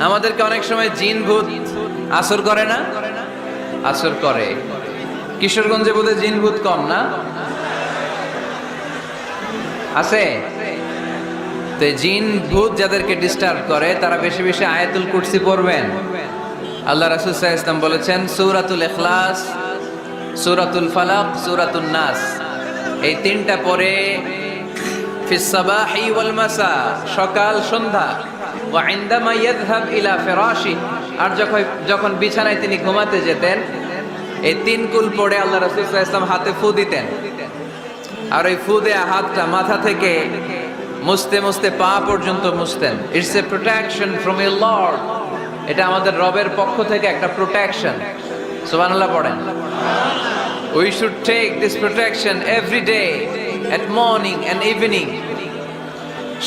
আমাদেরকে অনেক সময় জিন ভূত আসর করে না? আসর করে। কিশোরগঞ্জে বোধহয় জিন ভূত কম না? আছে? তো জিন ভূত যাদেরকে ডিস্টার্ব করে তারা বেশি বেশি আয়াতুল কুরসি পড়বেন। আল্লাহ রাসূল সাল্লাল্লাহু আলাইহি ওয়াসাল্লাম বলেছেন সূরাতুল ইখলাস, সূরাতুল ফালাক, সূরাতুন নাস, এই তিনটা পড়ে ফিস সাবাহি ওয়াল মাসা, সকাল সন্ধ্যা, ওয়া ইনদামা ইয়াযহাব ইলা ফিরাশি, আর যখন বিছানায় তিনি ঘুমাতে যেতেন এই তিন কুল পড়ে আল্লাহ রাসূল সাল্লাল্লাহু আলাইহি ওয়াসাল্লাম হাতে ফু দিতেন। আর ওই ফু দেয়া হাতটা মাথা থেকে মুছতে মুছতে পা পর্যন্ত মুছতেন। It's a protection from your lord, এটা আমাদের রবের পক্ষ থেকে একটা প্রোটেকশন। সুবহানাল্লাহ পড়েন। We should take this protection every day at morning and evening.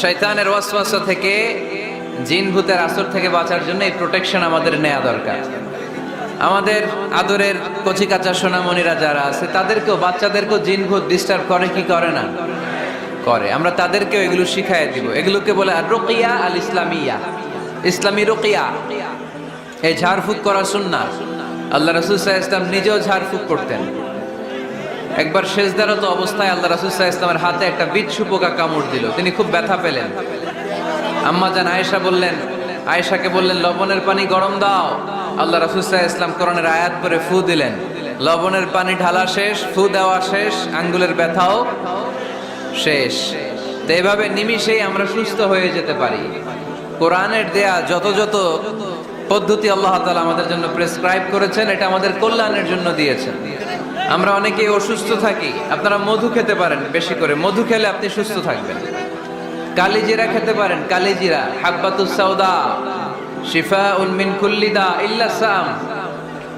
শয়তানের ওয়াসওয়াসা থেকে, জিন ভূতের আসর থেকে বাঁচার জন্য এই প্রোটেকশন আমাদের নেওয়া দরকার। আমাদের আদরের কচিকাঁচা সোনামণিরা যারা আছে তাদেরকেও, বাচ্চাদেরকেও জিন ভূত ডিস্টার্ব করে কি করে না? করে। আমরা তাদেরকেও এগুলো শিখাই দিব। এগুলোকে বলে আর রুকিয়া আল ইসলামিয়া, ইসলামী রুকিয়া। এই ঝাড়ফুঁক করা সুন্নাহ। আল্লাহ রাসূল সাল্লাল্লাহু আলাইহি ওয়াসাল্লাম নিজেও ঝাড়ফুঁক করতেন। একবার সেজদারত অবস্থায় আল্লাহ রাসূল সাল্লাল্লাহু আলাইহি ওয়াসাল্লামের হাতে একটা বিচ্ছু পোকা কামড় দিল। তিনি খুব ব্যথা পেলেন। আম্মা জান আয়েশাকে বললেন লবণের পানি গরম দাও। আল্লাহ রাসূল সাল্লাল্লাহু আলাইহি ওয়াসাল্লাম কোরআনের আয়াত পড়ে ফু দিলেন। লবণের পানি ঢালা শেষ, ফু দেওয়া শেষ, আঙ্গুলের ব্যথাও শেষ। তো এভাবে নিমিষেই আমরা সুস্থ হয়ে যেতে পারি। কোরআনের দেয়া যত যত পদ্ধতি আল্লাহ তাআলা আমাদের জন্য প্রেসক্রাইব করেছেন এটা আমাদের কল্যাণের জন্য দিয়েছেন। আমরা অনেকেই অসুস্থ থাকি। আপনারা মধু খেতে পারেন, বেশি করে মধু খেলে আপনি সুস্থ থাকবেন। কালিজিরা খেতে পারেন, কালিজিরা হাব্বাতুস সাউদা শিফাউন মিন কুল্লি দা ইল্লা সাম,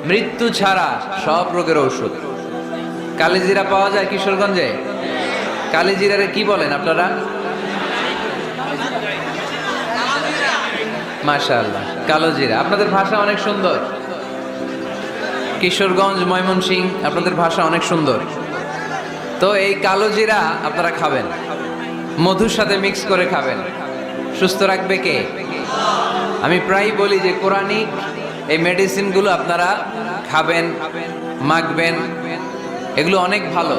মৃত্যু ছাড়া সব রোগের ঔষধ। কালিজিরা পাওয়া যায় কিশোরগঞ্জে। কালিজিরারে কি বলেন আপনারা? মাশাআল্লাহ, কালোজিরা। আপনাদের ভাষা অনেক সুন্দর। কিশোরগঞ্জ, ময়মনসিংহ, আপনাদের ভাষা অনেক সুন্দর। তো এই কালোজিরা আপনারা খাবেন, মধুর সাথে মিক্স করে খাবেন। সুস্থ রাখবে কে? আমি প্রায় বলি যে কোরআনিক এই মেডিসিনগুলো আপনারা খাবেন, মাখবেন, এগুলো অনেক ভালো।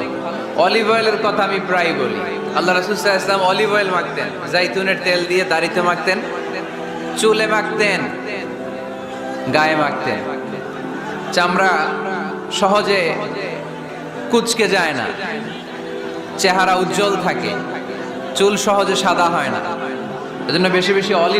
অলিভ অয়েলের কথা আমি প্রায় বলি। আল্লাহ রাসূল সাল্লাল্লাহু আলাইহি ওয়াসাল্লাম অলিভ অয়েল মাখতেন, জাইতুনের তেল দিয়ে দাড়িতে মাখতেন, চুলে মাখতেন, গায়ে মাখতেন। চামড়া সহজে কুঁচকে যায় না, চেহারা উজ্জ্বল থাকে, চুল সহজে সাদা হয় না। এজন্য বেশি বেশি অলিভ